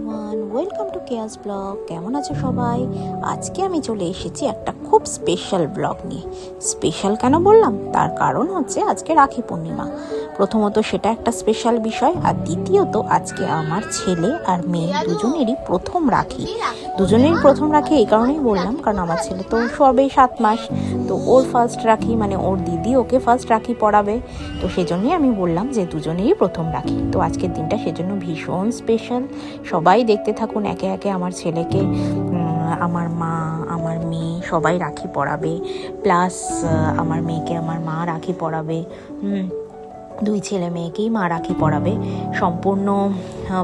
Everyone, welcome to chaos blog. কেমন আছো সবাই? আজকে আমি চলে এসেছি একটা খুব স্পেশাল ব্লগ নিয়ে। স্পেশাল কেন বললাম, তার কারণ হচ্ছে আজকে রাখি পূর্ণিমা। প্রথমত সেটা একটা স্পেশাল বিষয়, আর দ্বিতীয়ত আজকে আমার ছেলে আর মেয়ে দুজনেরই প্রথম রাখি। দুজনেরই প্রথম রাখি এই কারণেই বললাম, কারণ আমার ছেলে তো সবেই 7 মাস, তো ওর ফার্স্ট রাখি, মানে ওর দিদি ওকে ফার্স্ট রাখি পরাবে। তো সেজন্যই আমি বললাম যে দুজনেরই প্রথম রাখি। তো আজকের দিনটা সেজন্য ভীষণ স্পেশাল। সবাই দেখতে থাকুন একে একে আমার ছেলেকে, আমার মা, আমার মেয়ে সবাই রাখি পরাবে, প্লাস আমার মেয়েকে আমার মা রাখি পরাবে। দুই ছেলে মেয়েকেই মা রাখি পরাবে। সম্পূর্ণ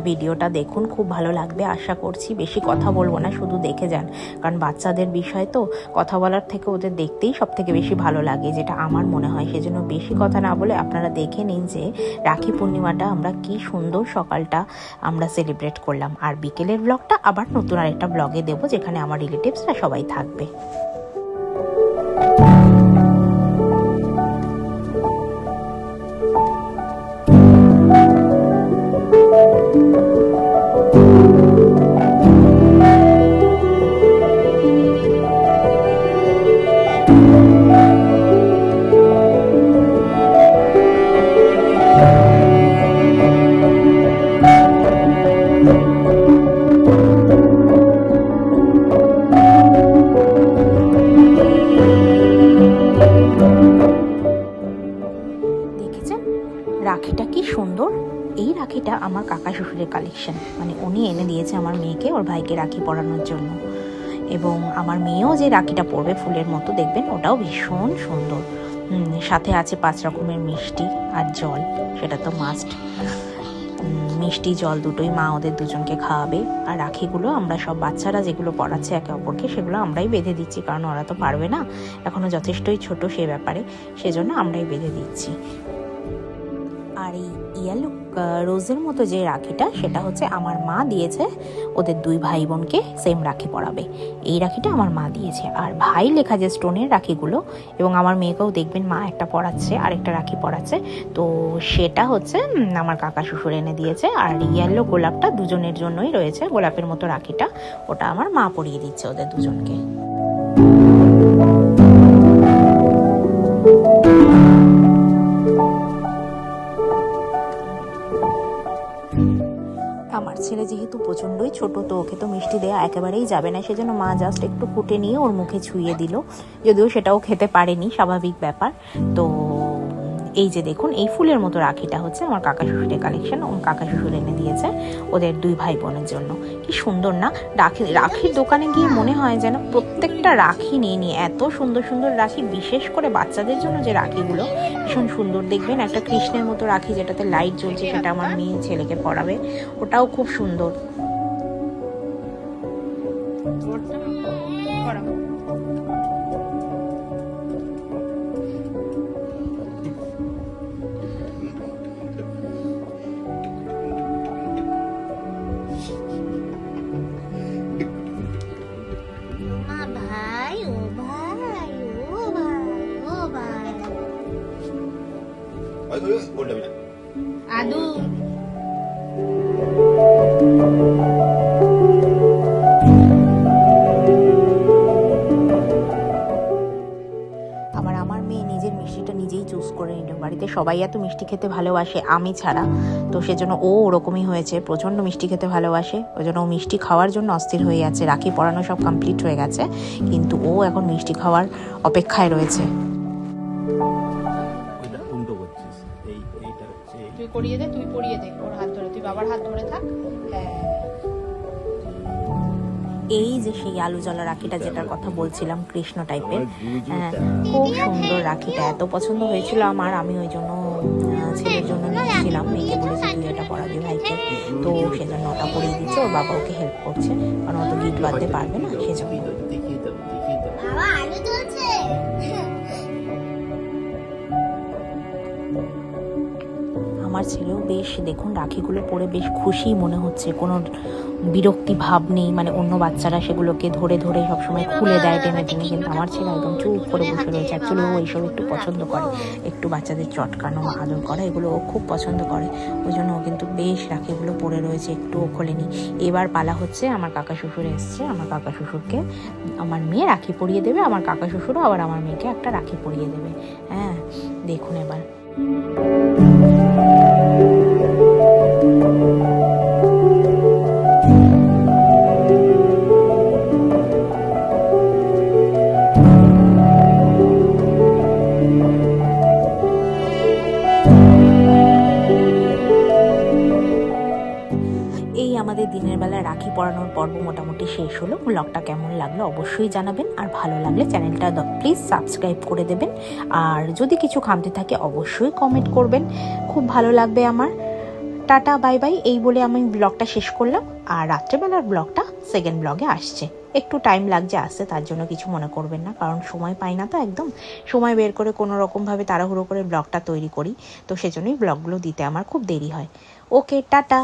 ভিডিওটা দেখুন, খুব ভালো লাগবে আশা করছি। বেশি কথা বলবো না, শুধু দেখে যান, কারণ বাচ্চাদের বিষয় তো কথা বলার থেকে ওদের দেখতেই সব থেকে বেশি ভালো লাগে, যেটা আমার মনে হয়। সেজন্য বেশি কথা না বলে আপনারা দেখে নিন যে রাখি পূর্ণিমাটা আমরা কি সুন্দর সকালটা আমরা সেলিব্রেট করলাম। আর বিকেলের ব্লগটা আবার নতুন আরেকটা ব্লগে দেবো, যেখানে আমার রিলেটিভসরা সবাই থাকবে। রাখিটা কি সুন্দর! এই রাখিটা আমার কাকা শ্বশুরের কালেকশন, মানে উনি এনে দিয়েছে আমার মেয়েকে ওর ভাইকে রাখি পরানোর জন্য। এবং আমার মেয়েও যে রাখিটা পরবে ফুলের মতো, দেখবেন ওটাও ভীষণ সুন্দর। সাথে আছে 5 রকমের মিষ্টি আর জল, সেটা তো মাস্ট। মিষ্টি জল দুটোই মা ওদের দুজনকে খাওয়াবে। আর রাখিগুলো আমরা সব বাচ্চারা যেগুলো পড়াচ্ছে একে অপরকে, সেগুলো আমরাই বেঁধে দিচ্ছি, কারণ ওরা তো পারবে না, এখনো যথেষ্টই ছোট সে ব্যাপারে, সেজন্য আমরাই বেঁধে দিচ্ছি। আর এই ইয়েলো রোজের মতো যে রাখিটা, সেটা হচ্ছে আমার মা দিয়েছে ওদের 2 ভাই বোনকে সেম রাখি পরাবে। এই রাখিটা আমার মা দিয়েছে। আর ভাই লেখা যে স্টোনের রাখিগুলো, এবং আমার মেয়েকেও দেখবেন মা একটা পরাচ্ছে, আরেকটা রাখি পরাচ্ছে, তো সেটা হচ্ছে আমার কাকা শ্বশুর এনে দিয়েছে। আর ইয়েলো গোলাপটা দুজনের জন্যই রয়েছে, গোলাপের মতো রাখিটা, ওটা আমার মা পরিয়ে দিচ্ছে ওদের দুজনকে। আমার ছেলে যেহেতু প্রচণ্ডই ছোট, তো ওকে তো মিষ্টি দেওয়া একেবারেই যাবে না, সেজন্য মা জাস্ট একটু কুটে নিয়ে ওর মুখে ছুঁয়ে দিল, যদিও সেটাও খেতে পারেনি, স্বাভাবিক ব্যাপার। তো এই যে দেখুন, এই ফুলের মতো রাখিটা হচ্ছে আমার কাকা শ্বশুরের কালেকশন, ওর কাকা শ্বশুর এনে দিয়েছে ওদের 2 ভাই বোনের জন্য। কি সুন্দর না! রাখির দোকানে গিয়ে মনে হয় যেন প্রত্যেকটা রাখি নিয়ে নিয়ে, এত সুন্দর সুন্দর রাখি, বিশেষ করে বাচ্চাদের জন্য যে রাখিগুলো ভীষণ সুন্দর। দেখবেন একটা কৃষ্ণের মতো রাখি যেটাতে লাইট জ্বলছে, সেটা আমার মেয়ে ছেলেকে পরাবে, ওটাও খুব সুন্দর। আদু আমার মেয়ে নিজের মিষ্টিটা নিজেই চুজ করে নিল। বাড়িতে সবাই এত মিষ্টি খেতে ভালোবাসে, আমি ছাড়া, তো সেজন্য ও ওরকমই হয়েছে, প্রচণ্ড মিষ্টি খেতে ভালোবাসে। ওই জন্য ও মিষ্টি খাওয়ার জন্য অস্থির হয়ে যাচ্ছে। রাখি পরানো সব কমপ্লিট হয়ে গেছে, কিন্তু ও এখন মিষ্টি খাওয়ার অপেক্ষায় রয়েছে। তুই পরিয়ে দে, তুই পরিয়ে দে ওর হাত ধরে, তুই বাবার হাত ধরে থাক। এই যে সেই আলু জ্বলা রাখিটা, যেটার কথা বলছিলাম, কৃষ্ণ টাইপের, খুব সুন্দর রাখিটা, এত পছন্দ হয়েছিল আমার, আমি ওই জন্য ছেলের জন্য নিয়েছিলাম। মেয়েকে বলেছি তুই এটা পরাবি ভাইকে, তো সেজন্য ওটা পরিয়ে দিচ্ছে। ওর বাবা ওকে হেল্প করছে, কারণ ও তো গিট বাঁধতে পারবে না, সেজন্য। আমার ছেলেও বেশ দেখুন রাখিগুলো পরে বেশ খুশি মনে হচ্ছে, কোনো বিরক্তি ভাব নেই, মানে অন্য বাচ্চারা সেগুলোকে ধরে ধরে সবসময় খুলে দেয় টেনে টেনে, কিন্তু আমার ছেলে একদম চুপ করে বসে রয়েছে। অ্যাকচুয়ালি ও এইসব একটু পছন্দ করে, একটু বাচ্চাদের চটকানো আদর করা এগুলো ও খুব পছন্দ করে, ওই জন্য ও কিন্তু বেশ রাখিগুলো পরে রয়েছে, একটুও খোলেনি। এবার পালা হচ্ছে, আমার কাকা শ্বশুর এসছে, আমার কাকা শ্বশুরকে আমার মেয়ে রাখি পরিয়ে দেবে, আমার কাকা শ্বশুরও আবার আমার মেয়েকে একটা রাখি পরিয়ে দেবে। হ্যাঁ দেখুন এবার এই আমাদের দিনের বেলা রাখি পরানোর পর্ব মোটামুটি শেষ হলো। ব্লগটা কেমন লাগলো অবশ্যই জানাবেন, আর ভালো লাগলে চ্যানেলটা প্লিজ সাবস্ক্রাইব করে দেবেন, আর যদি কিছু খামতি থাকে অবশ্যই কমেন্ট করবেন, খুব ভালো লাগবে আমার। টাটা বাই বাই এই বলে আমি ব্লগটা শেষ করলাম, আর রাত্রেবেলার ব্লগটা সেকেন্ড ব্লগে আসছে। একটু টাইম লাগছে আসতে, তার জন্য কিছু মনে করবেন না, কারণ সময় পাই না তো, একদম সময় বের করে কোনো রকমভাবে তাড়াহুড়ো করে ব্লগটা তৈরি করি, তো সেজন্যই ব্লগগুলো দিতে আমার খুব দেরি হয়। ওকে টাটা।